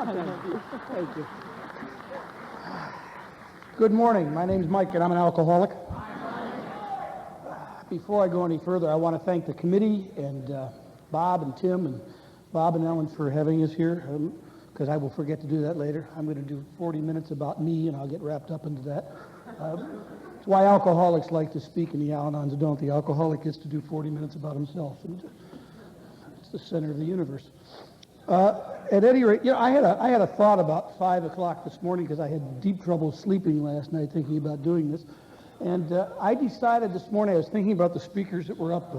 Thank you. Good morning. My name's Mike, and I'm an alcoholic. Before I go any further, I want to thank the committee and Bob and Tim and Bob and Ellen for having us here, because I will forget to do that later. I'm going to do 40 minutes about me, and I'll get wrapped up into that. It's why alcoholics like to speak and the Al-Anons don't. The alcoholic gets to do 40 minutes about himself, and it's the center of the universe. At any rate, I had a thought about 5 o'clock this morning because I had deep trouble sleeping last night thinking about doing this. And I decided this morning, I was thinking about the speakers that were up,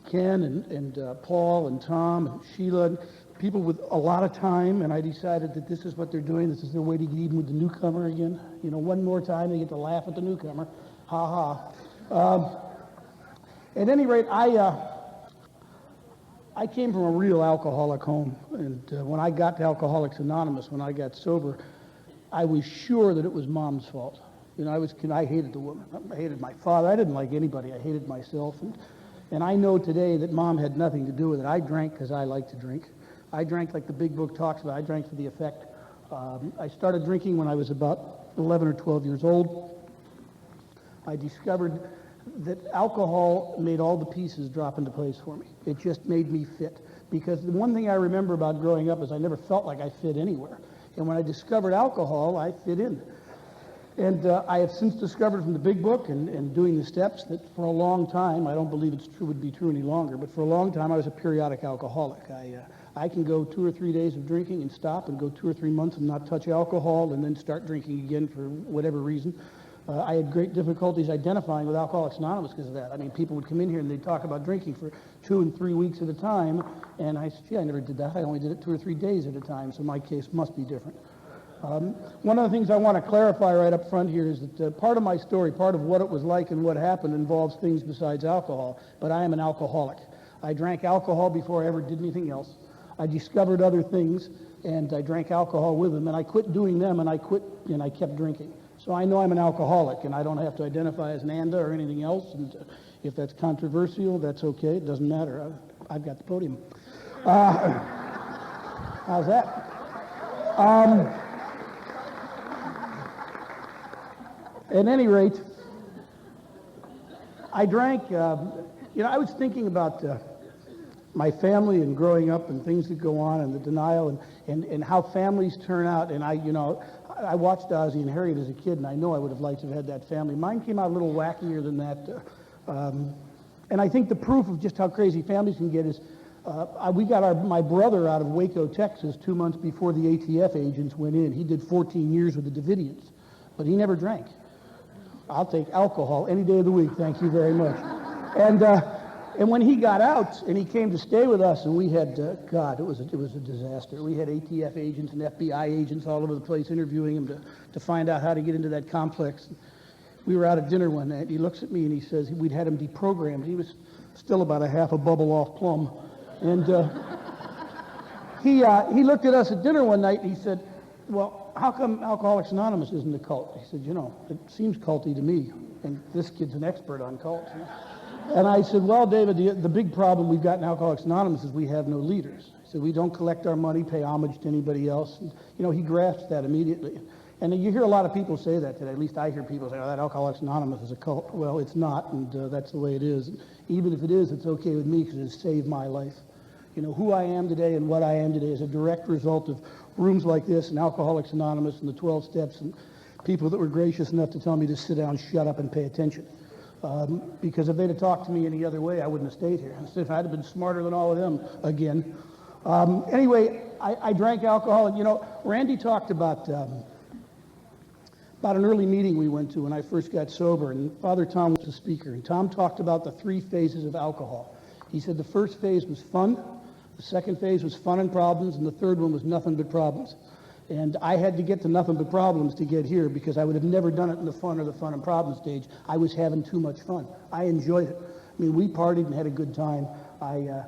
Ken and Paul and Tom and Sheila, and people with a lot of time, and I decided that this is what they're doing. This is their way to get even with the newcomer again. One more time they get to laugh at the newcomer. Ha ha. At any rate, I came from a real alcoholic home, and when I got to Alcoholics Anonymous, when I got sober, I was sure that it was Mom's fault. I hated the woman. I hated my father. I didn't like anybody. I hated myself, and I know today that Mom had nothing to do with it. I drank because I like to drink. I drank like the big book talks about. I drank for the effect. I started drinking when I was about 11 or 12 years old. I discovered that alcohol made all the pieces drop into place for me. It just made me fit. Because the one thing I remember about growing up is I never felt like I fit anywhere. And when I discovered alcohol, I fit in. And I have since discovered from the big book and doing the steps that for a long time, I don't believe would be true any longer, but for a long time I was a periodic alcoholic. I can go 2 or 3 days of drinking and stop, and go 2 or 3 months and not touch alcohol, and then start drinking again for whatever reason. I had great difficulties identifying with Alcoholics Anonymous because of that. I mean, people would come in here and they'd talk about drinking for 2 and 3 weeks at a time, and I said, gee, I never did that. I only did it 2 or 3 days at a time, so my case must be different. One of the things I want to clarify right up front here is that part of my story, part of what it was like and what happened involves things besides alcohol, but I am an alcoholic. I drank alcohol before I ever did anything else. I discovered other things, and I drank alcohol with them, and I quit doing them, and I kept drinking. So I know I'm an alcoholic, and I don't have to identify as an ANDA or anything else, and if that's controversial, that's okay. It doesn't matter. I've got the podium. How's that? At any rate, I drank, I was thinking about my family and growing up and things that go on and the denial and how families turn out. And I watched Ozzie and Harriet as a kid, and I know I would have liked to have had that family. Mine came out a little wackier than that. And I think the proof of just how crazy families can get is we got my brother out of Waco, Texas, 2 months before the ATF agents went in. He did 14 years with the Davidians, but he never drank. I'll take alcohol any day of the week, thank you very much. And when he got out and he came to stay with us, and we had, God, it was a disaster. We had ATF agents and FBI agents all over the place interviewing him to find out how to get into that complex. We were out at dinner one night. He looks at me and he says we'd had him deprogrammed. He was still about a half a bubble off plum. And he looked at us at dinner one night and he said, well, how come Alcoholics Anonymous isn't a cult? He said, it seems culty to me, and this kid's an expert on cults. And I said, well, David, the big problem we've got in Alcoholics Anonymous is we have no leaders. He said, we don't collect our money, pay homage to anybody else. And, he grasped that immediately. And you hear a lot of people say that today. At least I hear people say, that Alcoholics Anonymous is a cult. Well, it's not, and that's the way it is. Even if it is, it's okay with me because it saved my life. Who I am today and what I am today is a direct result of rooms like this and Alcoholics Anonymous and the 12 steps and people that were gracious enough to tell me to sit down, shut up, and pay attention. Because if they'd have talked to me any other way, I wouldn't have stayed here. If I'd have been smarter than all of them again. Anyway, I drank alcohol, and Randy talked about an early meeting we went to when I first got sober, and Father Tom was the speaker, and Tom talked about the 3 phases of alcohol. He said the first phase was fun, the second phase was fun and problems, and the third one was nothing but problems. And I had to get to nothing but problems to get here because I would have never done it in the fun and problem stage. I was having too much fun. I enjoyed it. I mean, we partied and had a good time. I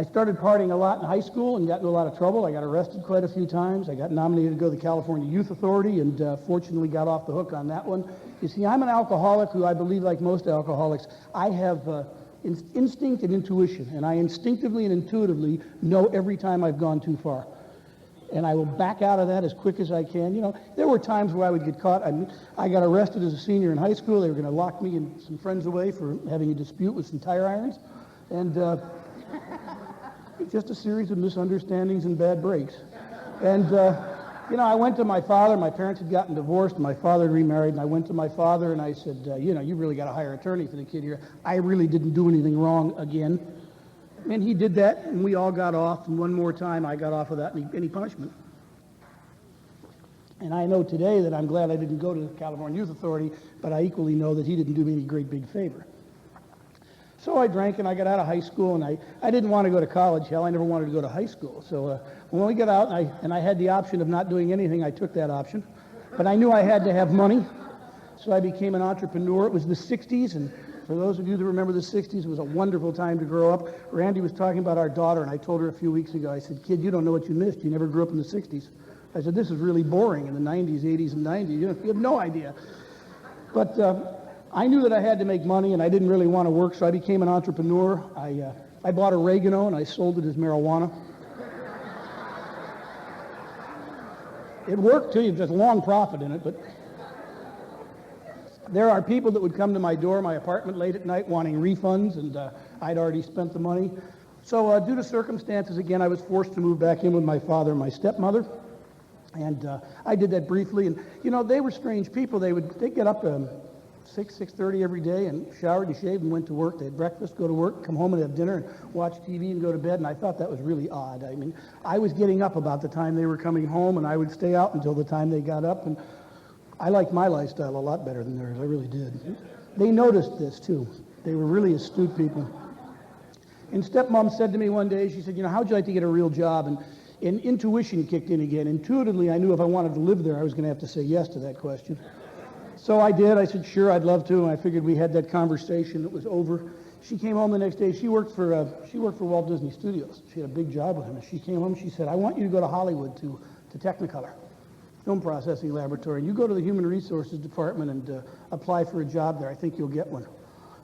started partying a lot in high school and got into a lot of trouble. I got arrested quite a few times. I got nominated to go to the California Youth Authority and fortunately got off the hook on that one. You see, I'm an alcoholic who I believe, like most alcoholics, I have instinct and intuition, and I instinctively and intuitively know every time I've gone too far. and I will back out of that as quick as I can. You know, there were times where I would get caught. I got arrested as a senior in high school. They were going to lock me and some friends away for having a dispute with some tire irons, and just a series of misunderstandings and bad breaks. And you know, I went to my father. My parents had gotten divorced. My father had remarried, and I went to my father and I said, you know, you really got to hire an attorney for the kid here. I really didn't do anything wrong again. And he did that, and we all got off. And one more time, I got off without any punishment. And I know today that I'm glad I didn't go to the California Youth Authority, but I equally know that he didn't do me any great big favor. So I drank, and I got out of high school, and I didn't want to go to college. Hell, I never wanted to go to high school. So when we got out, and I had the option of not doing anything, I took that option. But I knew I had to have money, so I became an entrepreneur. It was the 60s, and for those of you that remember the 60s, it was a wonderful time to grow up. Randy was talking about our daughter, and I told her a few weeks ago, I said, kid, you don't know what you missed. You never grew up in the 60s. I said, this is really boring in the 90s, 80s, and 90s. You have no idea. But I knew that I had to make money, and I didn't really want to work, so I became an entrepreneur. I bought oregano, and I sold it as marijuana. It worked, too. There's a long profit in it, but there are people that would come to my door, my apartment late at night, wanting refunds, and I'd already spent the money. So due to circumstances, again, I was forced to move back in with my father and my stepmother, and I did that briefly. And, you know, they were strange people. They'd get up 6:30 every day and showered and shaved and went to work. They had breakfast, go to work, come home and have dinner and watch TV and go to bed, and I thought that was really odd. I mean, I was getting up about the time they were coming home, and I would stay out until the time they got up, and I liked my lifestyle a lot better than theirs. I really did. They noticed this, too. They were really astute people. And stepmom said to me one day, she said, you know, how'd you like to get a real job? And intuition kicked in again. Intuitively, I knew if I wanted to live there, I was going to have to say yes to that question. So I did. I said, sure, I'd love to. And I figured we had that conversation. It was over. She came home the next day. She worked for Walt Disney Studios. She had a big job with him. And she came home. She said, I want you to go to Hollywood to Technicolor, film processing laboratory. And you go to the human resources department and apply for a job there. I think you'll get one.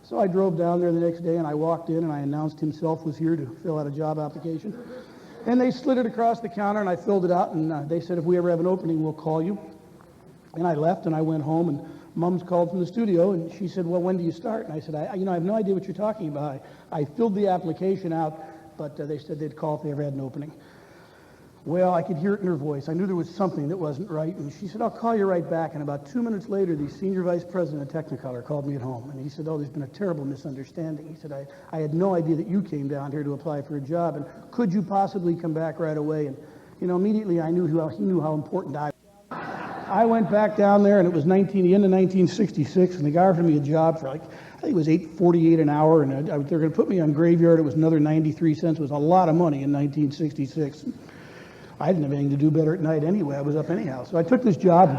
So I drove down there the next day, and I walked in, and I announced himself was here to fill out a job application. And they slid it across the counter, and I filled it out, and they said, if we ever have an opening, we'll call you. And I left, and I went home, and Mom's called from the studio, and she said, well, when do you start? And I said, I have no idea what you're talking about. I filled the application out, but they said they'd call if they ever had an opening. Well, I could hear it in her voice. I knew there was something that wasn't right, and she said, I'll call you right back. And about 2 minutes later, the senior vice president of Technicolor called me at home, and he said, oh, there's been a terrible misunderstanding. He said, I had no idea that you came down here to apply for a job, and could you possibly come back right away? And, you know, immediately I knew he knew how important I was. I went back down there, and it was the end of 1966, and the guy offered me a job for, like, I think it was $8.48 an hour, and they're going to put me on graveyard. It was another 93 cents. It was a lot of money in 1966. I didn't have anything to do better at night anyway. I was up anyhow. So I took this job.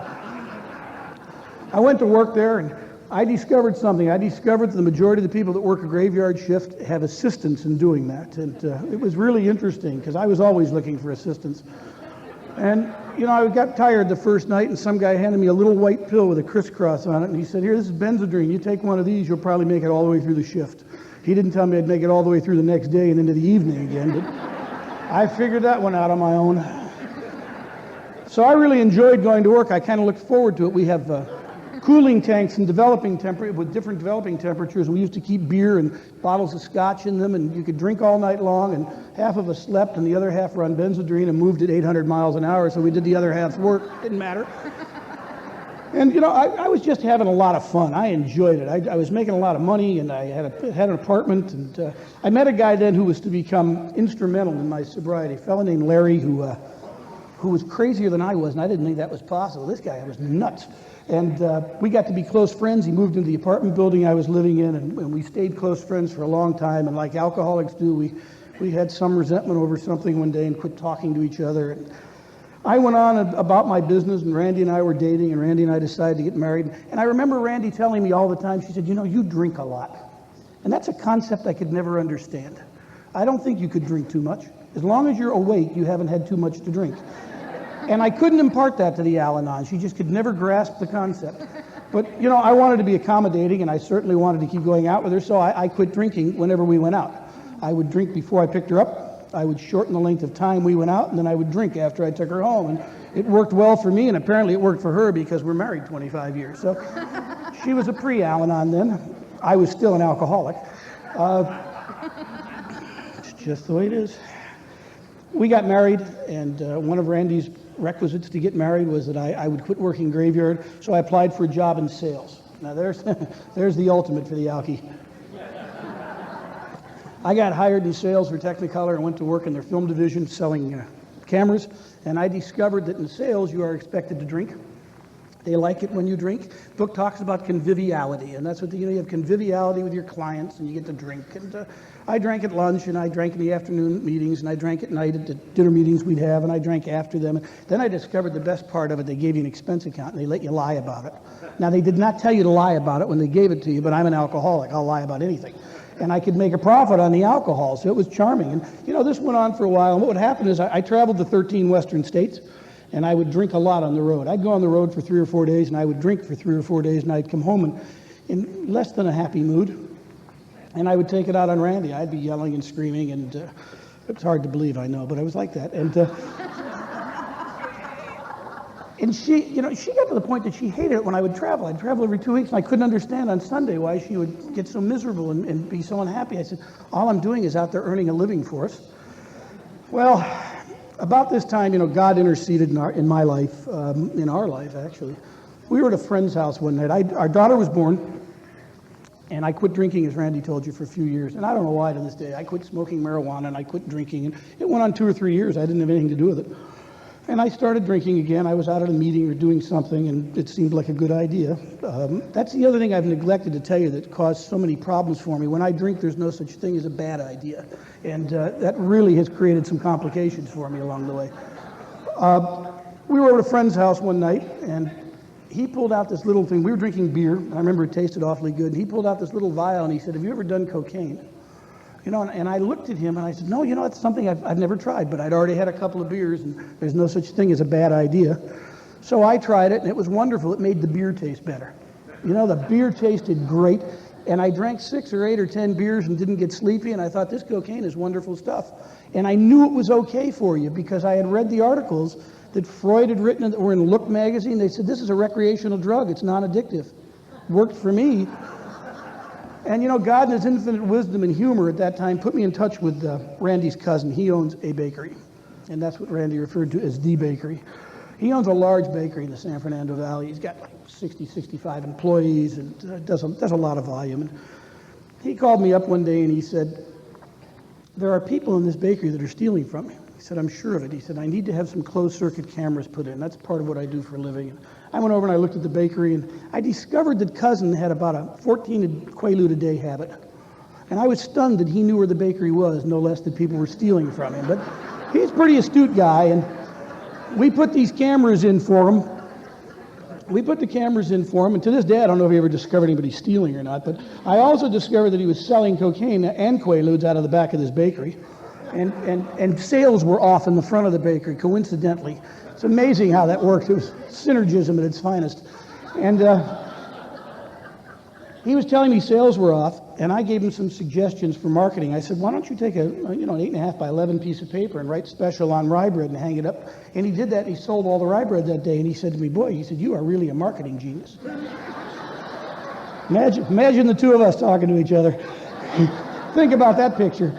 I went to work there, and I discovered something. I discovered that the majority of the people that work a graveyard shift have assistants in doing that. And it was really interesting because I was always looking for assistants. And, you know, I got tired the first night, and some guy handed me a little white pill with a crisscross on it, and he said, here, this is Benzodrine. You take one of these, you'll probably make it all the way through the shift. He didn't tell me I'd make it all the way through the next day and into the evening again, but I figured that one out on my own. So I really enjoyed going to work. I kind of looked forward to it. We have cooling tanks and with different developing temperatures. We used to keep beer and bottles of scotch in them, and you could drink all night long, and half of us slept, and the other half were on Benzodrine and moved at 800 miles an hour, so we did the other half's work. Didn't matter. And, you know, I was just having a lot of fun. I enjoyed it. I was making a lot of money, and I had an apartment, and I met a guy then who was to become instrumental in my sobriety, a fellow named Larry who was crazier than I was, and I didn't think that was possible. This guy was nuts. And we got to be close friends. He moved into the apartment building I was living in, and we stayed close friends for a long time. And like alcoholics do, we had some resentment over something one day and quit talking to each other. And I went on about my business, and Randy and I were dating, and Randy and I decided to get married. And I remember Randy telling me all the time, she said, you know, you drink a lot. And that's a concept I could never understand. I don't think you could drink too much. As long as you're awake, you haven't had too much to drink. And I couldn't impart that to the Al-Anon. She just could never grasp the concept. But, you know, I wanted to be accommodating, and I certainly wanted to keep going out with her, so I quit drinking whenever we went out. I would drink before I picked her up, I would shorten the length of time we went out, and then I would drink after I took her home. And it worked well for me, and apparently it worked for her because we're married 25 years. So she was a pre-Al-Anon then. I was still an alcoholic. It's just the way it is. We got married, and one of Randy's requisites to get married was that I would quit working graveyard, so I applied for a job in sales. Now there's the ultimate for the alky. I got hired in sales for Technicolor and went to work in their film division selling cameras, and I discovered that in sales you are expected to drink. They like it when you drink. The book talks about conviviality, and that's what you have conviviality with your clients, and you get to drink. And I drank at lunch, and I drank in the afternoon meetings, and I drank at night at the dinner meetings we'd have, and I drank after them. And then I discovered the best part of it. They gave you an expense account, and they let you lie about it. Now, they did not tell you to lie about it when they gave it to you, but I'm an alcoholic. I'll lie about anything. And I could make a profit on the alcohol, so it was charming. And, this went on for a while, and what would happen is I traveled to 13 western states, and I would drink a lot on the road. I'd go on the road for 3 or 4 days, and I would drink for 3 or 4 days, and I'd come home in less than a happy mood, and I would take it out on Randy. I'd be yelling and screaming, and it's hard to believe, I know, but I was like that. And she got to the point that she hated it when I would travel. I'd travel every 2 weeks, and I couldn't understand on Sunday why she would get so miserable and be so unhappy. I said, all I'm doing is out there earning a living for us. Well, about this time, God interceded in my life, in our life, actually. We were at a friend's house one night. Our daughter was born, and I quit drinking, as Randy told you, for a few years. And I don't know why to this day. I quit smoking marijuana, and I quit drinking. And it went on 2 or 3 years. I didn't have anything to do with it. And I started drinking again. I was out at a meeting or doing something, and it seemed like a good idea. That's the other thing I've neglected to tell you that caused so many problems for me. When I drink, there's no such thing as a bad idea. And that really has created some complications for me along the way. We were at a friend's house one night, and he pulled out this little thing. We were drinking beer. I remember it tasted awfully good. And he pulled out this little vial, and he said, have you ever done cocaine? And I looked at him, and I said, no, it's something I've never tried, but I'd already had a couple of beers, and there's no such thing as a bad idea. So I tried it, and it was wonderful. It made the beer taste better. The beer tasted great, and I drank 6 or 8 or 10 beers and didn't get sleepy, and I thought, this cocaine is wonderful stuff. And I knew it was okay for you because I had read the articles that Freud had written that were in Look magazine. They said, this is a recreational drug. It's non-addictive. Worked for me. And God in his infinite wisdom and humor at that time put me in touch with Randy's cousin. He owns a bakery, and that's what Randy referred to as the bakery. He owns a large bakery in the San Fernando Valley. He's got like 60, 65 employees and does a lot of volume. And he called me up one day and he said, there are people in this bakery that are stealing from me. He said, I'm sure of it. He said, I need to have some closed circuit cameras put in. That's part of what I do for a living. And I went over and I looked at the bakery, and I discovered that cousin had about a 14 Quaalude a day habit. And I was stunned that he knew where the bakery was, no less that people were stealing from him. But he's a pretty astute guy, and we put these cameras in for him. And to this day, I don't know if he ever discovered anybody stealing or not, but I also discovered that he was selling cocaine and Quaaludes out of the back of this bakery. And sales were off in the front of the bakery, coincidentally. It's amazing how that works. It was synergism at its finest. And he was telling me sales were off, and I gave him some suggestions for marketing. I said, why don't you take an 8.5 by 11 piece of paper and write special on rye bread and hang it up? And he did that, and he sold all the rye bread that day. And he said to me, boy, he said, you are really a marketing genius. Imagine the two of us talking to each other. Think about that picture.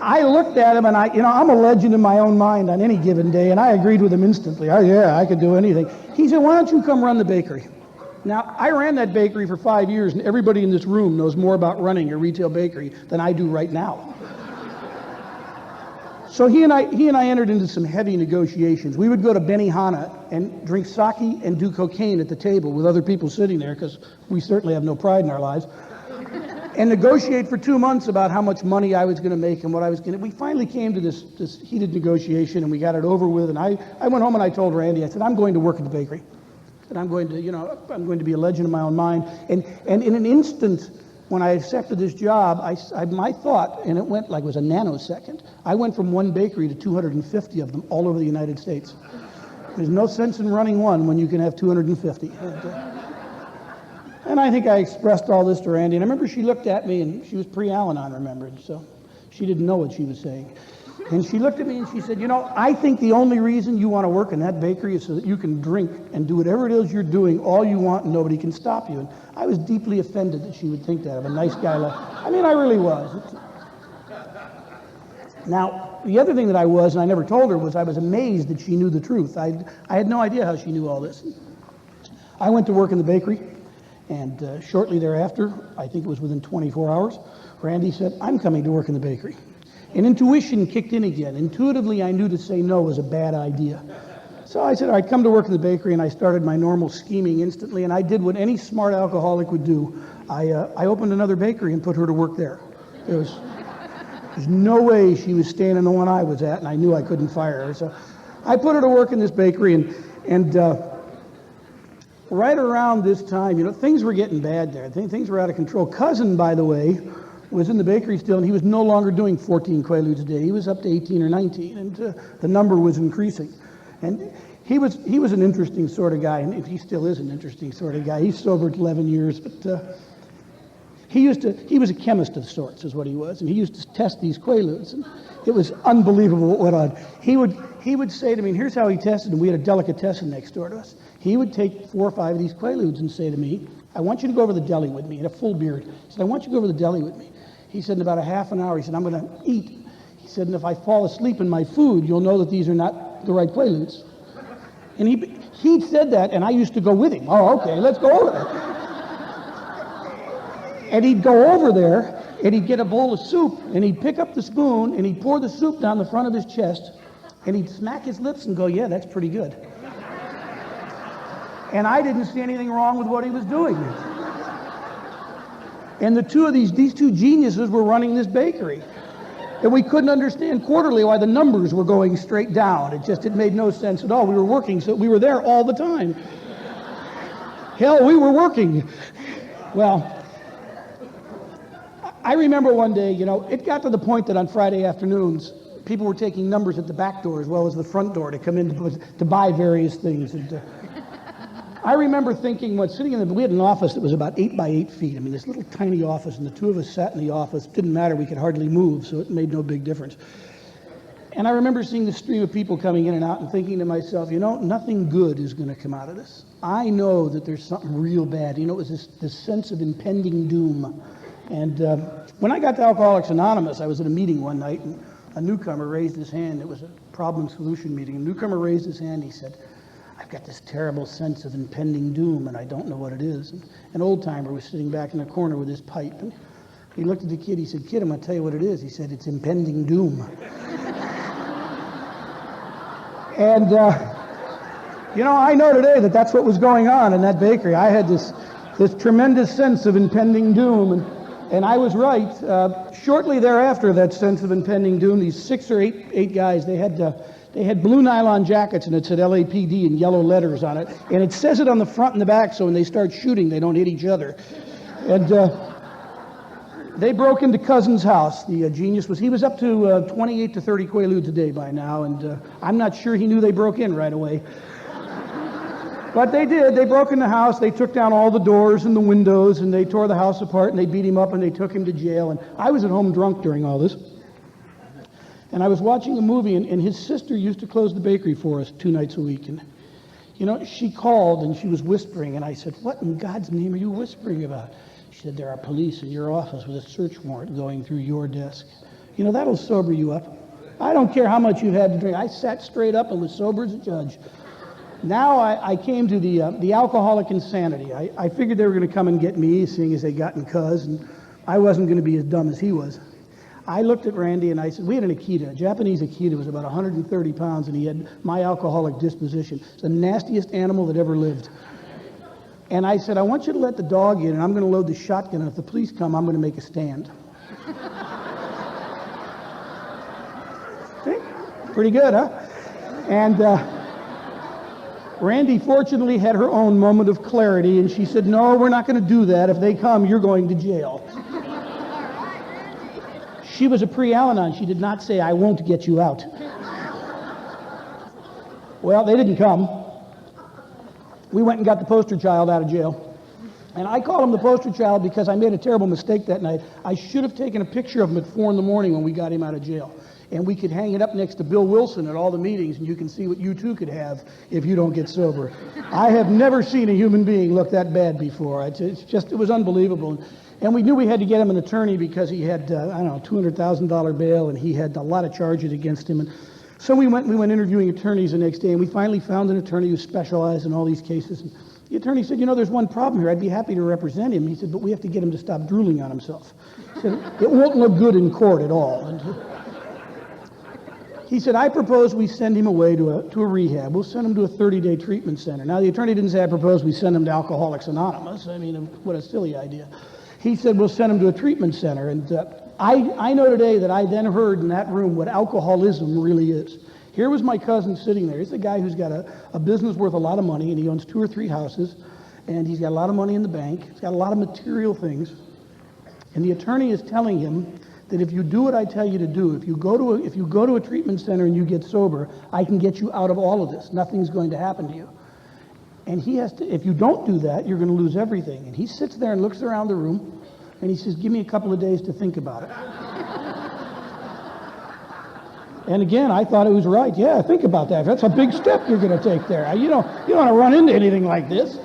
I looked at him, and I'm a legend in my own mind on any given day, and I agreed with him instantly. Oh, yeah, I could do anything. He said, why don't you come run the bakery? Now, I ran that bakery for 5 years, and everybody in this room knows more about running a retail bakery than I do right now. So he and I entered into some heavy negotiations. We would go to Benihana and drink sake and do cocaine at the table with other people sitting there, because we certainly have no pride in our lives, and negotiate for 2 months about how much money I was going to make and what I was going to. We finally came to this heated negotiation, and we got it over with. And I went home and I told Randy, I said, I'm going to work at the bakery. And I'm going to be a legend in my own mind. And in an instant, when I accepted this job, my thought, and it went like it was a nanosecond, I went from one bakery to 250 of them all over the United States. There's no sense in running one when you can have 250. And I think I expressed all this to Randy. And I remember she looked at me, and she was pre-Al-Anon, remember. So She didn't know what she was saying. And she looked at me and she said, you know, I think the only reason you want to work in that bakery is so that you can drink and do whatever it is you're doing all you want and nobody can stop you. And I was deeply offended that she would think that of a nice guy like, I mean, I really was. Now, the other thing that I was, and I never told her, was I was amazed that she knew the truth. I had no idea how she knew all this. I went to work in the bakery, and shortly thereafter, I think it was within 24 hours, Randy said, I'm coming to work in the bakery. And intuition kicked in again. Intuitively, I knew to say no was a bad idea. So I said, I'd come to work in the bakery, and I started my normal scheming instantly, and I did what any smart alcoholic would do. I opened another bakery and put her to work there. There's no way she was staying in the one I was at, and I knew I couldn't fire her. So I put her to work in this bakery, and right around this time, you know, things were getting bad there. Things were out of control. Cousin, by the way, was in the bakery still, and he was no longer doing 14 Quaaludes a day. He was up to 18 or 19, and the number was increasing. And he was an interesting sort of guy, and he still is an interesting sort of guy. He's sobered 11 years, but he was a chemist of sorts, is what he was, and he used to test these Quaaludes, and it was unbelievable what went on. He would say to me, and here's how he tested them. We had a delicatessen next door to us. He would take 4 or 5 of these Quaaludes and say to me, I want you to go over to the deli with me. He had a full beard. He said, I want you to go over to the deli with me. He said, in about a half an hour, he said, I'm going to eat. He said, and if I fall asleep in my food, you'll know that these are not the right Quaaludes. And he said that, and I used to go with him. Oh, okay, let's go over there. And he'd go over there, and he'd get a bowl of soup, and he'd pick up the spoon, and he'd pour the soup down the front of his chest, and he'd smack his lips and go, yeah, that's pretty good. And I didn't see anything wrong with what he was doing. And the two of these two geniuses were running this bakery. And we couldn't understand quarterly why the numbers were going straight down. It made no sense at all. We were working, so we were there all the time. Hell, we were working. Well, I remember one day, you know, it got to the point that on Friday afternoons, people were taking numbers at the back door as well as the front door to come in to buy various things. And I remember thinking, we had an office that was about 8 by 8 feet. I mean, this little tiny office, and the two of us sat in the office. It didn't matter, we could hardly move, so it made no big difference. And I remember seeing the stream of people coming in and out and thinking to myself, you know, nothing good is going to come out of this. I know that there's something real bad. You know, it was this sense of impending doom. And when I got to Alcoholics Anonymous, I was at a meeting one night, and a newcomer raised his hand. It was a problem-solution meeting. A newcomer raised his hand. He said, I've got this terrible sense of impending doom, and I don't know what it is. And an old-timer was sitting back in the corner with his pipe, and he looked at the kid. He said, kid, I'm going to tell you what it is. He said, it's impending doom. And, you know, I know today that that's what was going on in that bakery. I had this tremendous sense of impending doom, and I was right. Shortly thereafter, that sense of impending doom, these 6 or 8 guys, they had blue nylon jackets, and it said LAPD in yellow letters on it. And it says it on the front and the back, so when they start shooting, they don't hit each other. And they broke into Cousin's house. The genius he was up to 28 to 30 Quaaludes a day by now, and I'm not sure he knew they broke in right away. But they did. They broke in the house. They took down all the doors and the windows, and they tore the house apart, and they beat him up, and they took him to jail. And I was at home drunk during all this. And I was watching a movie, and his sister used to close the bakery for us 2 nights a week. And, you know, she called, and she was whispering, and I said, what in God's name are you whispering about? She said, there are police in your office with a search warrant going through your desk. You know, that'll sober you up. I don't care how much you've had to drink. I sat straight up and was sober as a judge. Now I came to the alcoholic insanity. I figured they were going to come and get me, seeing as they got in Cuz, and I wasn't going to be as dumb as he was. I looked at Randy and I said, we had an Akita. A Japanese Akita was about 130 pounds, and he had my alcoholic disposition. It's the nastiest animal that ever lived. And I said, I want you to let the dog in, and I'm going to load the shotgun, and if the police come, I'm going to make a stand. See? Pretty good, huh? And Randy fortunately had her own moment of clarity, and she said, no, we're not going to do that. If they come, you're going to jail. She was a pre-Al-Anon. She did not say, I won't get you out. Well, they didn't come. We went and got the poster child out of jail. And I call him the poster child because I made a terrible mistake that night. I should have taken a picture of him at 4 in the morning when we got him out of jail. And we could hang it up next to Bill Wilson at all the meetings, and you can see what you too could have if you don't get sober. I have never seen a human being look that bad before. It was unbelievable. And we knew we had to get him an attorney because he had, $200,000 bail, and he had a lot of charges against him. And so we went interviewing attorneys the next day, and we finally found an attorney who specialized in all these cases. And the attorney said, there's one problem here. I'd be happy to represent him. He said, but we have to get him to stop drooling on himself. He said, it won't look good in court at all. And he said, I propose we send him away to a rehab. We'll send him to a 30-day treatment center. Now, the attorney didn't say, I propose we send him to Alcoholics Anonymous. What a silly idea. He said, we'll send him to a treatment center. And I know today that I then heard in that room what alcoholism really is. Here was my cousin sitting there. He's a guy who's got a business worth a lot of money, and he owns 2 or 3 houses, and he's got a lot of money in the bank. He's got a lot of material things. And the attorney is telling him that if you do what I tell you to do, if you go to a treatment center and you get sober, I can get you out of all of this. Nothing's going to happen to you. And he has to, if you don't do that, you're going to lose everything. And he sits there and looks around the room, and he says, give me a couple of days to think about it. And again, I thought it was right. Yeah, think about that. That's a big step you're going to take there. You don't want to run into anything like this.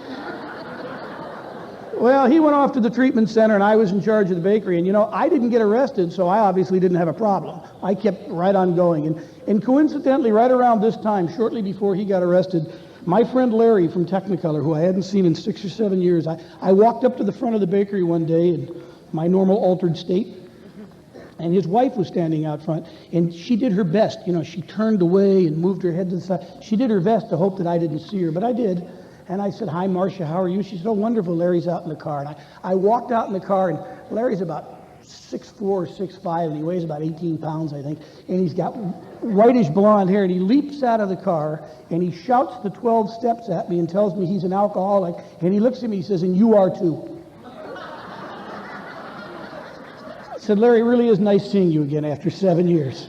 Well, he went off to the treatment center, and I was in charge of the bakery. And, I didn't get arrested, so I obviously didn't have a problem. I kept right on going. And coincidentally, right around this time, shortly before he got arrested, my friend Larry from Technicolor, who I hadn't seen in 6 or 7 years, I walked up to the front of the bakery one day in my normal altered state, and his wife was standing out front, and she did her best. She turned away and moved her head to the side. She did her best to hope that I didn't see her, but I did. And I said, hi, Marcia, how are you? She said, oh, wonderful, Larry's out in the car. And I walked out in the car, and Larry's about 6'4", 6'5", and he weighs about 18 pounds, I think. And he's got whitish blonde hair, and he leaps out of the car, and he shouts the 12 steps at me and tells me he's an alcoholic. And he looks at me, he says, and you are too. I said, Larry, it really is nice seeing you again after 7 years.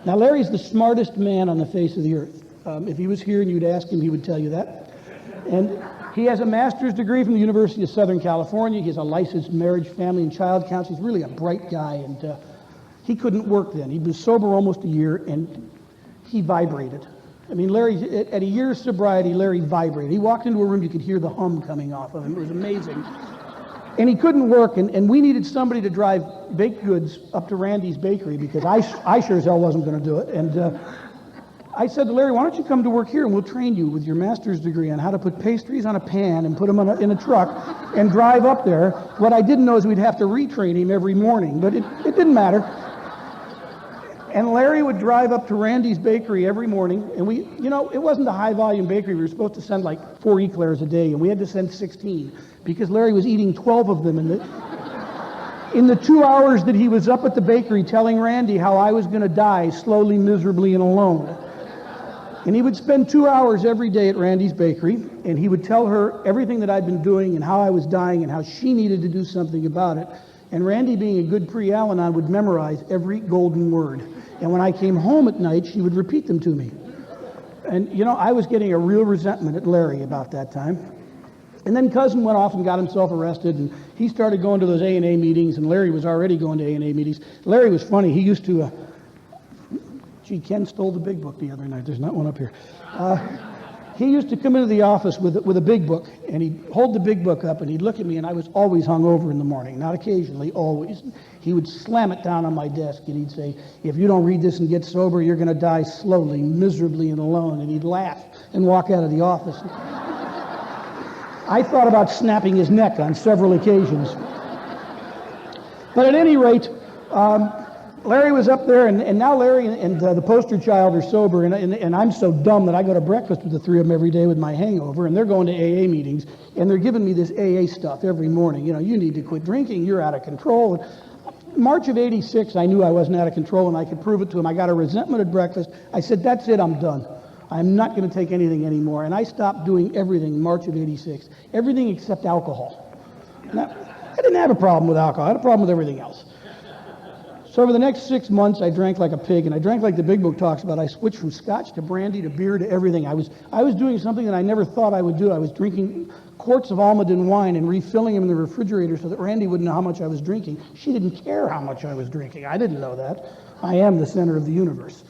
Now, Larry's the smartest man on the face of the earth. If he was here and you'd ask him, he would tell you that. And he has a master's degree from the University of Southern California. He has a licensed marriage, family, and child counselor. He's really a bright guy, and he couldn't work then. He'd been sober almost a year, and he vibrated. Larry, at a year's sobriety, Larry vibrated. He walked into a room, you could hear the hum coming off of him. It was amazing. And he couldn't work, and we needed somebody to drive baked goods up to Randy's bakery because I sure as hell wasn't going to do it. And I said to Larry, why don't you come to work here and we'll train you with your master's degree on how to put pastries on a pan and put them in a truck and drive up there. What I didn't know is we'd have to retrain him every morning, but it didn't matter. And Larry would drive up to Randy's bakery every morning, and it wasn't a high-volume bakery. We were supposed to send like 4 eclairs a day, and we had to send 16 because Larry was eating 12 of them in the 2 hours that he was up at the bakery telling Randy how I was going to die slowly, miserably, and alone. And he would spend 2 hours every day at Randy's bakery, and he would tell her everything that I'd been doing and how I was dying and how she needed to do something about it. And Randy, being a good pre-Al-Anon, would memorize every golden word. And when I came home at night, she would repeat them to me. And, I was getting a real resentment at Larry about that time. And then Cousin went off and got himself arrested, and he started going to those A&A meetings, and Larry was already going to A&A meetings. Larry was funny. He used to... Gee, Ken stole the big book the other night. There's not one up here. He used to come into the office with a big book, and he'd hold the big book up, and he'd look at me, and I was always hungover in the morning. Not occasionally, always. He would slam it down on my desk, and he'd say, if you don't read this and get sober, you're going to die slowly, miserably, and alone. And he'd laugh and walk out of the office. I thought about snapping his neck on several occasions. But at any rate, Larry was up there, and now Larry and the poster child are sober, and I'm so dumb that I go to breakfast with the three of them every day with my hangover, and they're going to AA meetings, and they're giving me this AA stuff every morning. You need to quit drinking, you're out of control. March of '86, I knew I wasn't out of control, and I could prove it to him. I got a resentment at breakfast. I said, that's it, I'm done. I'm not going to take anything anymore. And I stopped doing everything in March of '86, everything except alcohol. Now, I didn't have a problem with alcohol. I had a problem with everything else. So over the next 6 months, I drank like a pig, and I drank like the big book talks about. I switched from scotch to brandy to beer to everything. I was doing something that I never thought I would do. I was drinking quarts of Almaden wine and refilling them in the refrigerator so that Randy wouldn't know how much I was drinking. She didn't care how much I was drinking. I didn't know that. I am the center of the universe.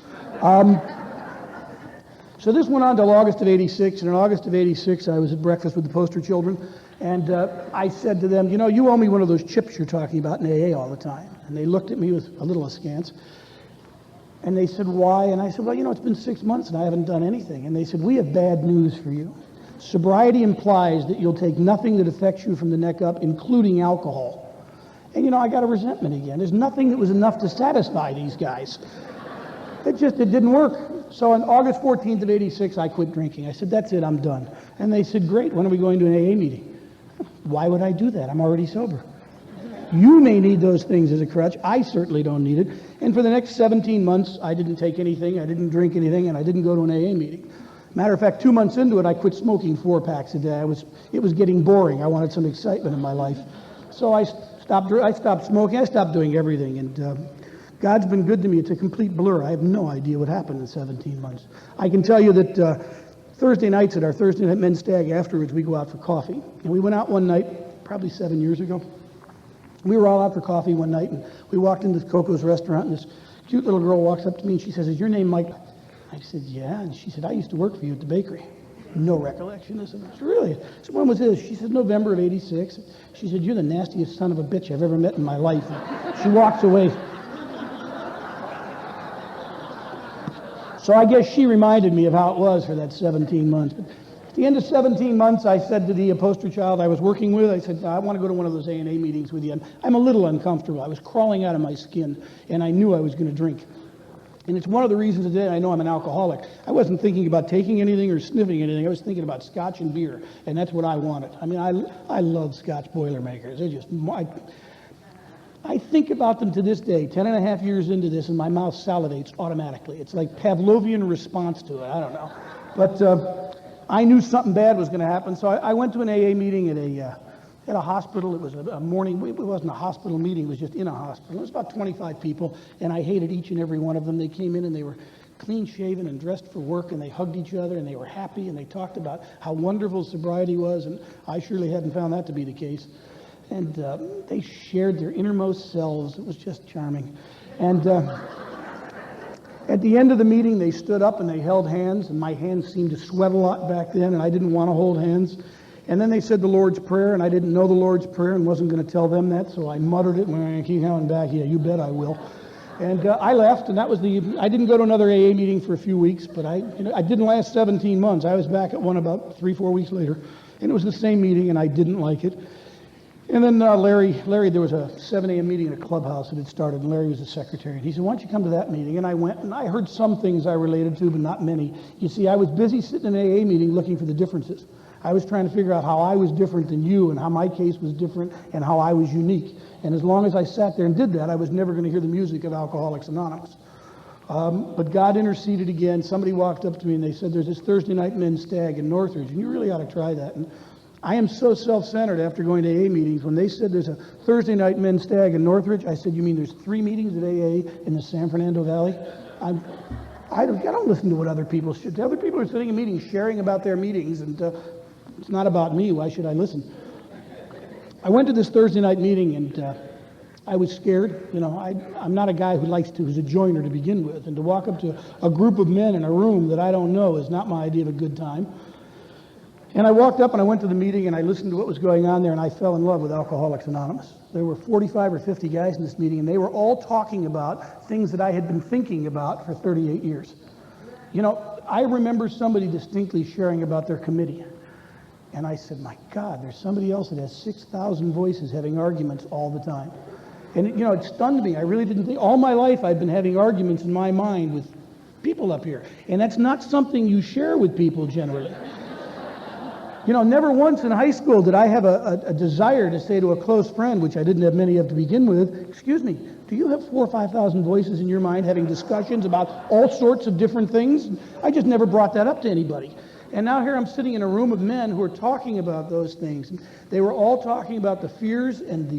So this went on till August of '86, and in August of '86, I was at breakfast with the poster children, and I said to them, you know, you owe me one of those chips you're talking about in AA all the time. And they looked at me with a little askance, and they said, why? And I said, well, you know, it's been 6 months and I haven't done anything. And they said, we have bad news for you. Sobriety implies that you'll take nothing that affects you from the neck up, including alcohol. And, you know, I got a resentment again. There's nothing that was enough to satisfy these guys. It didn't work. So on August 14th of '86, I quit drinking. I said, that's it, I'm done. And they said, great, when are we going to an AA meeting? Why would I do that? I'm already sober. You may need those things as a crutch. I certainly don't need it. And for the next 17 months, I didn't take anything, I didn't drink anything, and I didn't go to an AA meeting. Matter of fact, 2 months into it, I quit smoking 4 packs a day. It was getting boring. I wanted some excitement in my life. So I stopped smoking. I stopped doing everything. And God's been good to me. It's a complete blur. I have no idea what happened in 17 months. I can tell you that Thursday nights at our Thursday night men's stag, afterwards we go out for coffee. And we went out one night, probably 7 years ago. We were all out for coffee one night, and we walked into Coco's restaurant, and this cute little girl walks up to me, and she says, is your name Mike? I said, yeah. And she said, I used to work for you at the bakery. No recollection. I said, really? So when was this? She said, November of '86. She said, you're the nastiest son of a bitch I've ever met in my life. And she walks away. So I guess she reminded me of how it was for that 17 months. But at the end of 17 months, I said to the poster child I was working with, I said, I want to go to one of those A&A meetings with you. I'm a little uncomfortable. I was crawling out of my skin, and I knew I was going to drink. And it's one of the reasons today I know I'm an alcoholic. I wasn't thinking about taking anything or sniffing anything. I was thinking about scotch and beer, and that's what I wanted. I mean, I love Scotch Boilermakers. They're just... I think about them to this day, 10.5 years into this, and my mouth salivates automatically. It's like Pavlovian response to it. I don't know. But I knew something bad was going to happen, so I went to an AA meeting at a hospital. It was a morning. It wasn't a hospital meeting. It was just in a hospital. It was about 25 people, and I hated each and every one of them. They came in, and they were clean-shaven and dressed for work, and they hugged each other, and they were happy, and they talked about how wonderful sobriety was, and I surely hadn't found that to be the case. And they shared their innermost selves. It was just charming. And at the end of the meeting, they stood up and they held hands, and my hands seemed to sweat a lot back then, and I didn't want to hold hands. And then they said the Lord's Prayer, and I didn't know the Lord's Prayer and wasn't going to tell them that, so I muttered it, and I keep coming back, yeah, you bet I will. And I left, and that was I didn't go to another AA meeting for a few weeks, but I didn't last 17 months. I was back at one about 3-4 weeks later, and it was the same meeting, and I didn't like it. And then Larry, there was a 7 a.m. meeting in a clubhouse that had started, and Larry was the secretary. And he said, why don't you come to that meeting? And I went, and I heard some things I related to, but not many. You see, I was busy sitting in an AA meeting looking for the differences. I was trying to figure out how I was different than you, and how my case was different, and how I was unique. And as long as I sat there and did that, I was never going to hear the music of Alcoholics Anonymous. But God interceded again. Somebody walked up to me, and they said, there's this Thursday night men's stag in Northridge, and you really ought to try that. And I am so self-centered after going to AA meetings. When they said there's a Thursday night men's stag in Northridge, I said, you mean there's 3 meetings at AA in the San Fernando Valley? I don't listen to what other people should. Other people are sitting in meetings sharing about their meetings, and it's not about me. Why should I listen? I went to this Thursday night meeting, and I was scared. You know, I'm not a guy who's a joiner to begin with, and to walk up to a group of men in a room that I don't know is not my idea of a good time. And I walked up and I went to the meeting and I listened to what was going on there, and I fell in love with Alcoholics Anonymous. There were 45 or 50 guys in this meeting, and they were all talking about things that I had been thinking about for 38 years. You know, I remember somebody distinctly sharing about their committee. And I said, my God, there's somebody else that has 6,000 voices having arguments all the time. And it stunned me. I really didn't think. All my life I've been having arguments in my mind with people up here. And that's not something you share with people generally. Never once in high school did I have a desire to say to a close friend, which I didn't have many of to begin with, excuse me, do you have 4,000 or 5,000 voices in your mind having discussions about all sorts of different things? I just never brought that up to anybody. And now here I'm sitting in a room of men who are talking about those things. They were all talking about the fears and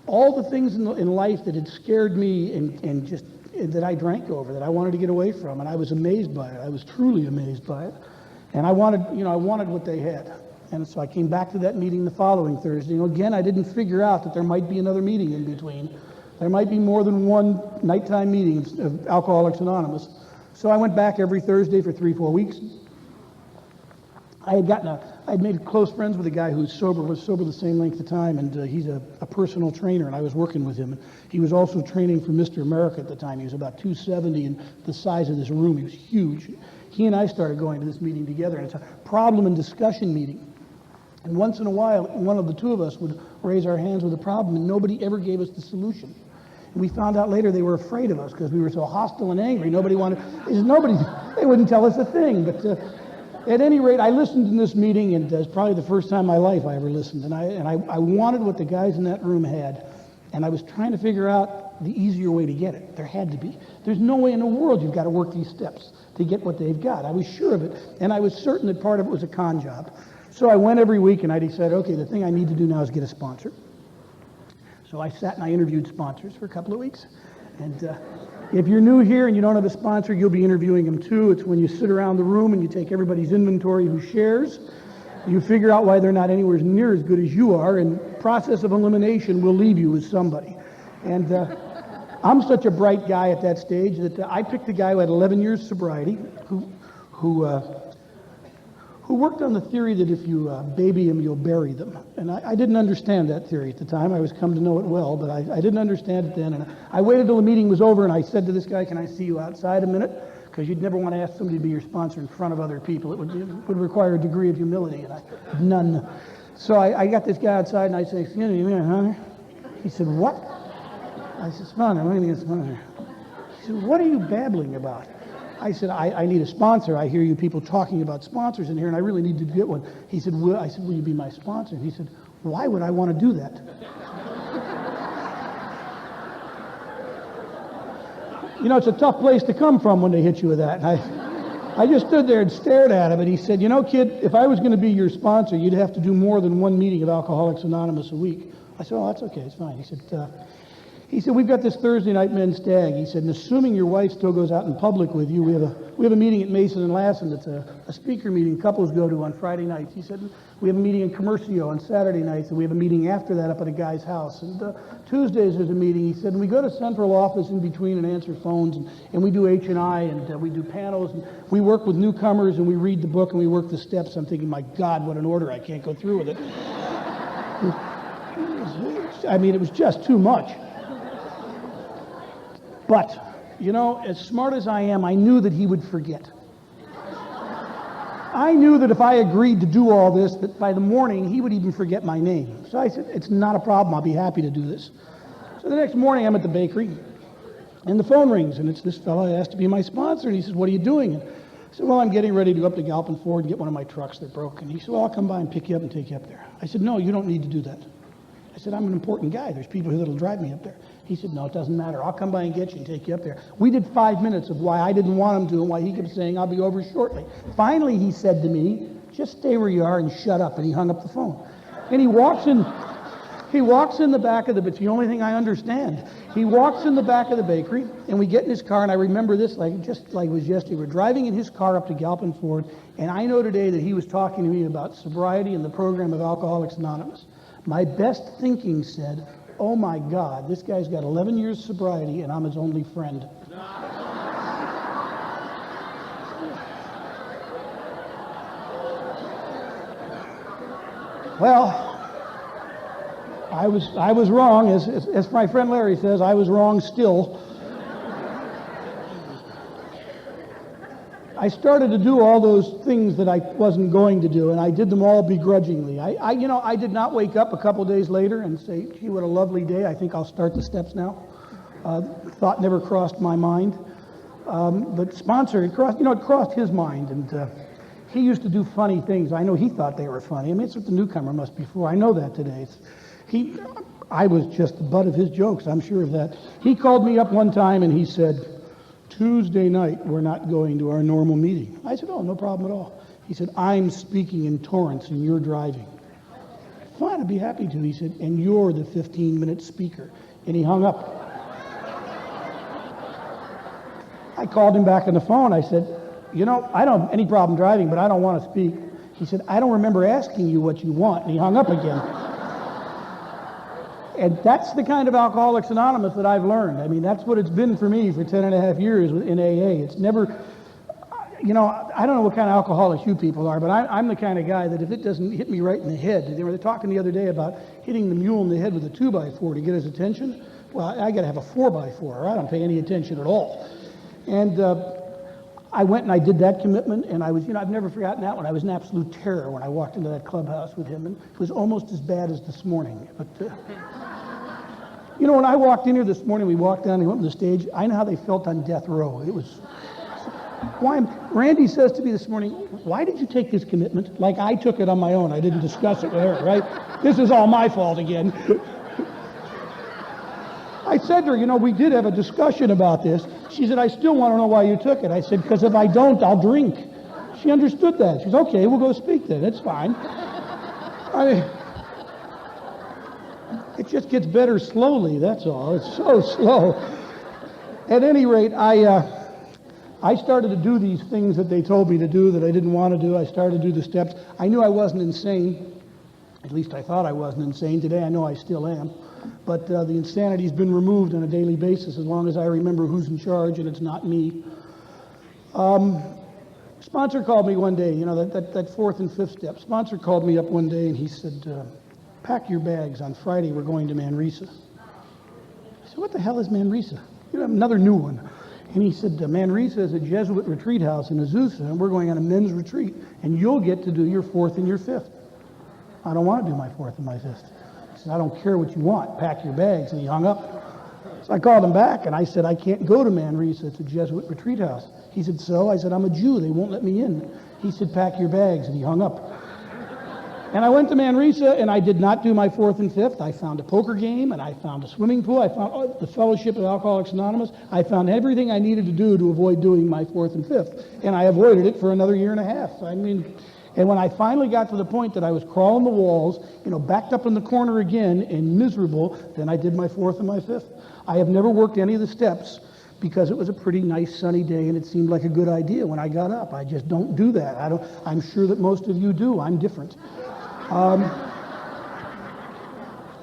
all the things in life that had scared me and just that I drank over, that I wanted to get away from, and I was amazed by it. I was truly amazed by it, and I wanted what they had. And so I came back to that meeting the following Thursday. Again, I didn't figure out that there might be another meeting in between. There might be more than one nighttime meeting of Alcoholics Anonymous. So I went back every Thursday for 3-4 weeks. I had made close friends with a guy who was sober the same length of time, and he's a personal trainer, and I was working with him. And he was also training for Mr. America at the time. He was about 270 and the size of this room. He was huge. He and I started going to this meeting together, and it's a problem and discussion meeting. And once in a while, one of the two of us would raise our hands with a problem, and nobody ever gave us the solution. And we found out later they were afraid of us because we were so hostile and angry. They wouldn't tell us a thing. But at any rate, I listened in this meeting, and it's probably the first time in my life I ever listened. And I wanted what the guys in that room had, and I was trying to figure out the easier way to get it. There had to be. There's no way in the world you've got to work these steps to get what they've got. I was sure of it, and I was certain that part of it was a con job. So I went every week, and I decided, okay, the thing I need to do now is get a sponsor. So I sat and I interviewed sponsors for a couple of weeks. And if you're new here and you don't have a sponsor, you'll be interviewing them too. It's when you sit around the room and you take everybody's inventory who shares. You figure out why they're not anywhere near as good as you are, and process of elimination will leave you with somebody. And I'm such a bright guy at that stage that I picked a guy who had 11 years sobriety, who worked on the theory that if you baby them, you'll bury them. And I didn't understand that theory at the time. I was come to know it well, but I didn't understand it then. And I waited till the meeting was over, and I said to this guy, can I see you outside a minute? Because you'd never want to ask somebody to be your sponsor in front of other people. It would require a degree of humility, and none. So I got this guy outside, and I said, excuse me, Hunter? He said, what? I said, sponsor, I'm going to get a sponsor. He said, what are you babbling about? I said, I need a sponsor. I hear you people talking about sponsors in here, and I really need to get one. He said, I said, will you be my sponsor? And he said, why would I want to do that? It's a tough place to come from when they hit you with that. And I just stood there and stared at him, and he said, kid, if I was going to be your sponsor, you'd have to do more than one meeting of Alcoholics Anonymous a week. I said, oh, that's okay, it's fine. He said, we've got this Thursday night men's stag. He said, and assuming your wife still goes out in public with you, we have a meeting at Mason and Laughlin. It's a speaker meeting couples go to on Friday nights. He said, we have a meeting in Commercio on Saturday nights, and we have a meeting after that up at a guy's house. And Tuesdays there's a meeting. He said, and we go to central office in between and answer phones, and we do H&I, and we do panels, and we work with newcomers, and we read the book, and we work the steps. I'm thinking, my God, what an order. I can't go through with it. It was just too much. But, as smart as I am, I knew that he would forget. I knew that if I agreed to do all this, that by the morning he would even forget my name. So I said, it's not a problem. I'll be happy to do this. So the next morning I'm at the bakery, and the phone rings, and it's this fellow asked to be my sponsor. And he says, what are you doing? And I said, well, I'm getting ready to go up to Galpin Ford and get one of my trucks that broke. And he said, well, I'll come by and pick you up and take you up there. I said, no, you don't need to do that. I said, I'm an important guy. There's people here that'll drive me up there. He said, no, it doesn't matter. I'll come by and get you and take you up there. We did 5 minutes of why I didn't want him to and why he kept saying, I'll be over shortly. Finally, he said to me, just stay where you are and shut up. And he hung up the phone. And he walks in the back of it's the only thing I understand. He walks in the back of the bakery, and we get in his car, and I remember this just like it was yesterday. We're driving in his car up to Galpin Ford, and I know today that he was talking to me about sobriety and the program of Alcoholics Anonymous. My best thinking said, oh my God, this guy's got 11 years sobriety and I'm his only friend. Well, I was wrong. As my friend Larry says, I was wrong still. I started to do all those things that I wasn't going to do, and I did them all begrudgingly. I did not wake up a couple days later and say, gee, what a lovely day. I think I'll start the steps now. Thought never crossed my mind. But sponsor, it crossed his mind, and he used to do funny things. I know he thought they were funny. It's what the newcomer must be for. I know that today. I was just the butt of his jokes, I'm sure of that. He called me up one time and he said, Tuesday night, we're not going to our normal meeting. I said, oh, no problem at all. He said, I'm speaking in Torrance and you're driving. fine, I'd be happy to. He said, and you're the 15-minute speaker. And he hung up. I called him back on the phone. I said, you know, I don't have any problem driving, but I don't want to speak. He said, I don't remember asking you what you want. And he hung up again. And that's the kind of Alcoholics Anonymous that I've learned. I mean, that's what it's been for me for 10 and a half years in AA. It's never, you know, I don't know what kind of alcoholics you people are, but I'm the kind of guy that if it doesn't hit me right in the head, they were talking the other day about hitting the mule in the head with a 2x4 to get his attention. Well, I got to have a 4x4 or I don't pay any attention at all. And I went and I did that commitment, and I was, you know, I've never forgotten that one. I was in absolute terror when I walked into that clubhouse with him, and it was almost as bad as this morning. But, you know, when I walked in here this morning, we walked down, he went to the stage, I know how they felt on death row. It was, why, Randy says to me this morning, why did you take this commitment? Like I took it on my own. I didn't discuss it with her, right? This is all my fault again. I said to her, you know, we did have a discussion about this. She said, I still want to know why you took it. I said, because if I don't, I'll drink. She understood that. She said, okay, we'll go speak then. It's fine. I mean, it just gets better slowly, that's all. It's so slow. At any rate, I started to do these things that they told me to do that I didn't want to do. I started to do the steps. I knew I wasn't insane. At least I thought I wasn't insane. Today I know I still am. But the insanity's been removed on a daily basis as long as I remember who's in charge, and it's not me. Sponsor called me one day, you know, that fourth and fifth step. Sponsor called me up one day and he said, pack your bags. On Friday we're going to Manresa. I said, what the hell is Manresa? You know, another new one. And he said, Manresa is a Jesuit retreat house in Azusa, and we're going on a men's retreat, and you'll get to do your fourth and your fifth. I don't want to do my fourth and my fifth. He said, I don't care what you want. Pack your bags. And he hung up. So I called him back, and I said, I can't go to Manresa. It's a Jesuit retreat house. He said, so? I said, I'm a Jew. They won't let me in. He said, pack your bags. And he hung up. And I went to Manresa, and I did not do my fourth and fifth. I found a poker game, and I found a swimming pool. I found the Fellowship of Alcoholics Anonymous. I found everything I needed to do to avoid doing my fourth and fifth. And I avoided it for another year and a half. I mean, and when I finally got to the point that I was crawling the walls, you know, backed up in the corner again and miserable, then I did my fourth and my fifth. I have never worked any of the steps because it was a pretty nice sunny day and it seemed like a good idea when I got up. I just don't do that. I'm sure that most of you do. I'm different.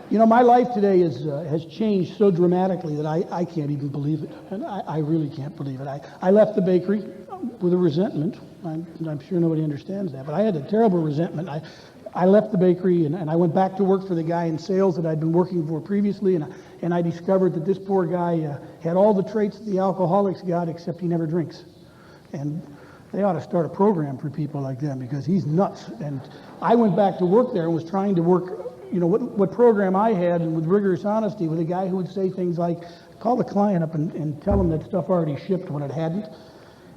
You know, my life today has changed so dramatically that I can't even believe it. And I really can't believe it. I left the bakery with a resentment. I'm sure nobody understands that, but I had a terrible resentment. I left the bakery and I went back to work for the guy in sales that I'd been working for previously, and I discovered that this poor guy had all the traits that the alcoholics got, except he never drinks. And they ought to start a program for people like that because he's nuts. And I went back to work there and was trying to work, you know, what program I had, and with rigorous honesty, with a guy who would say things like, call the client up and tell him that stuff already shipped when it hadn't.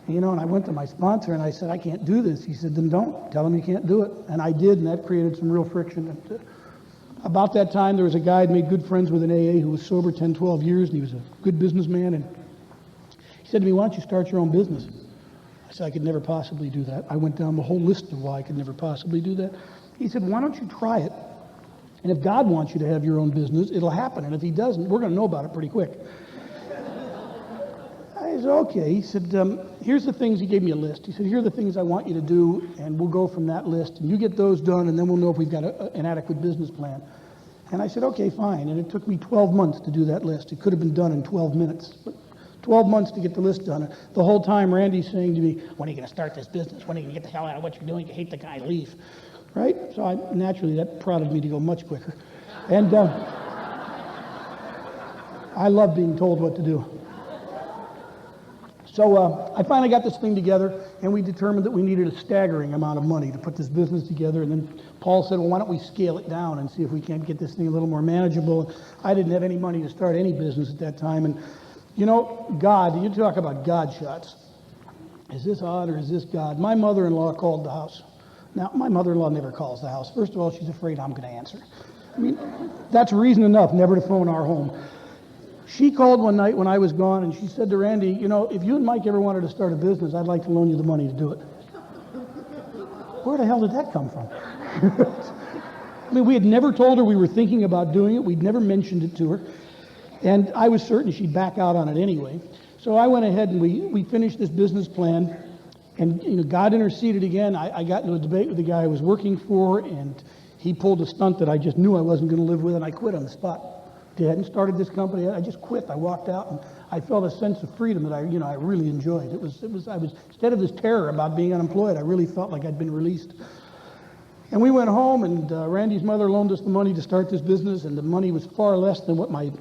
You know, and I went to my sponsor and I said, I can't do this. He said, then don't. Tell him you can't do it. And I did, and that created some real friction. And, about that time, there was a guy I'd made good friends with in AA who was sober 10, 12 years, and he was a good businessman. And he said to me, why don't you start your own business? I said, I could never possibly do that. I went down the whole list of why I could never possibly do that. He said, why don't you try it? And if God wants you to have your own business, it'll happen. And if he doesn't, we're going to know about it pretty quick. I said, okay. He said, here's the things. He gave me a list. He said, here are the things I want you to do, and we'll go from that list. And you get those done, and then we'll know if we've got an adequate business plan. And I said, okay, fine. And it took me 12 months to do that list. It could have been done in 12 minutes. But 12 months to get the list done. The whole time, Randy's saying to me, when are you going to start this business? When are you going to get the hell out of what you're doing? You hate the guy, leave. Right? So naturally, that prodded me to go much quicker. And I love being told what to do. So I finally got this thing together, and we determined that we needed a staggering amount of money to put this business together. And then Paul said, well, why don't we scale it down and see if we can't get this thing a little more manageable. I didn't have any money to start any business at that time. And, you know, God, you talk about God shots. Is this odd or is this God? My mother-in-law called the house. Now, my mother-in-law never calls the house. First of all, she's afraid I'm going to answer. I mean, that's reason enough never to phone our home. She called one night when I was gone, and she said to Randy, you know, if you and Mike ever wanted to start a business, I'd like to loan you the money to do it. Where the hell did that come from? I mean, we had never told her we were thinking about doing it. We'd never mentioned it to her. And I was certain she'd back out on it anyway. So I went ahead and we finished this business plan. And, you know, God interceded again. I got into a debate with the guy I was working for, and he pulled a stunt that I just knew I wasn't going to live with, and I quit on the spot. I hadn't started this company. I just quit. I walked out, and I felt a sense of freedom that I really enjoyed. I was instead of this terror about being unemployed, I really felt like I'd been released. And we went home, and Randy's mother loaned us the money to start this business, and the money was far less than what my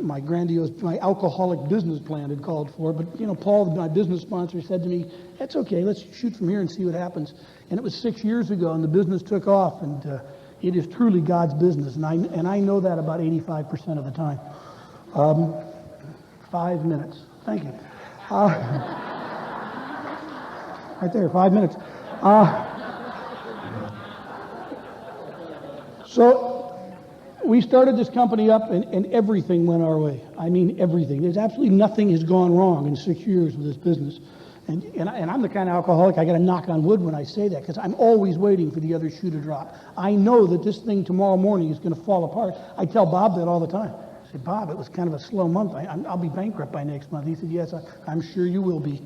alcoholic business plan had called for. But, you know, Paul, my business sponsor, said to me, "That's okay, let's shoot from here and see what happens." And it was 6 years ago, and the business took off, and it is truly God's business, and I know that about 85% of the time. 5 minutes. Thank you. Right there, 5 minutes. So we started this company up, and everything went our way. I mean, everything. There's absolutely nothing has gone wrong in 6 years with this business. And I'm the kind of alcoholic, I got to knock on wood when I say that, because I'm always waiting for the other shoe to drop. I know that this thing tomorrow morning is going to fall apart. I tell Bob that all the time. I say, "Bob, it was kind of a slow month. I'll be bankrupt by next month." He said, "Yes, I'm sure you will be."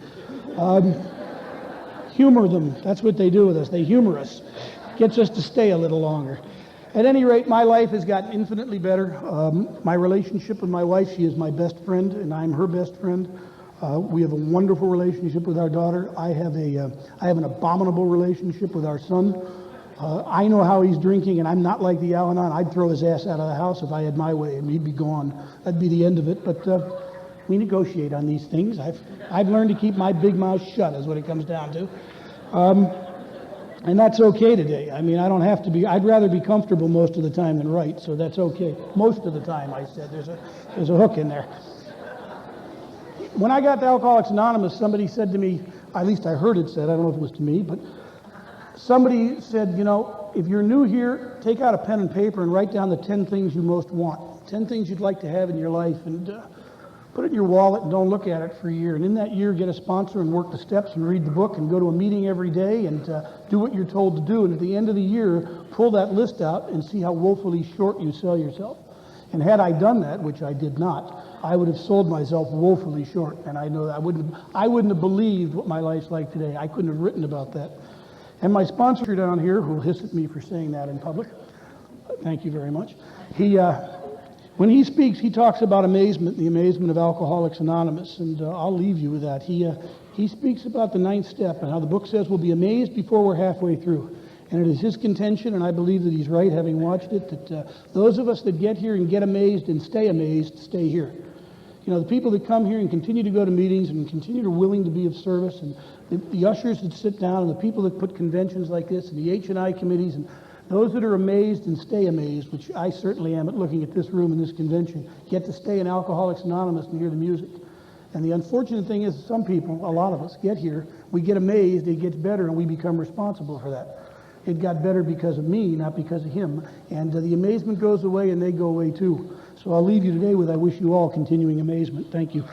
Humor them. That's what they do with us. They humor us. Gets us to stay a little longer. At any rate, my life has gotten infinitely better. My relationship with my wife, she is my best friend, and I'm her best friend. We have a wonderful relationship with our daughter. I have an abominable relationship with our son. I know how he's drinking, and I'm not like the Al-Anon. I'd throw his ass out of the house if I had my way, and he'd be gone. That'd be the end of it. But we negotiate on these things. I've learned to keep my big mouth shut, is what it comes down to. And that's okay today. I mean, I don't have to be. I'd rather be comfortable most of the time than right, so that's okay. Most of the time, I said. There's a hook in there. When I got to Alcoholics Anonymous, somebody said to me, at least I heard it said, I don't know if it was to me, but somebody said, you know, if you're new here, take out a pen and paper and write down the 10 things you most want, 10 things you'd like to have in your life, and put it in your wallet and don't look at it for a year. And in that year, get a sponsor and work the steps and read the book and go to a meeting every day and do what you're told to do. And at the end of the year, pull that list out and see how woefully short you sell yourself. And had I done that, which I did not, I would have sold myself woefully short. And I know that I wouldn't have believed what my life's like today. I couldn't have written about that. And my sponsor down here, who will hiss at me for saying that in public, thank you very much. When he speaks, he talks about amazement, the amazement of Alcoholics Anonymous, and I'll leave you with that. He speaks about the 9th step and how the book says we'll be amazed before we're halfway through. And it is his contention, and I believe that he's right, having watched it, that those of us that get here and get amazed and stay here. You know, the people that come here and continue to go to meetings and continue to willing to be of service, and the ushers that sit down, and the people that put conventions like this, and the H&I committees, and those that are amazed and stay amazed, which I certainly am at looking at this room and this convention, get to stay in Alcoholics Anonymous and hear the music. And the unfortunate thing is some people, a lot of us, get here, we get amazed, it gets better, and we become responsible for that. It got better because of me, not because of him. And the amazement goes away, and they go away too. So I'll leave you today with I wish you all continuing amazement. Thank you.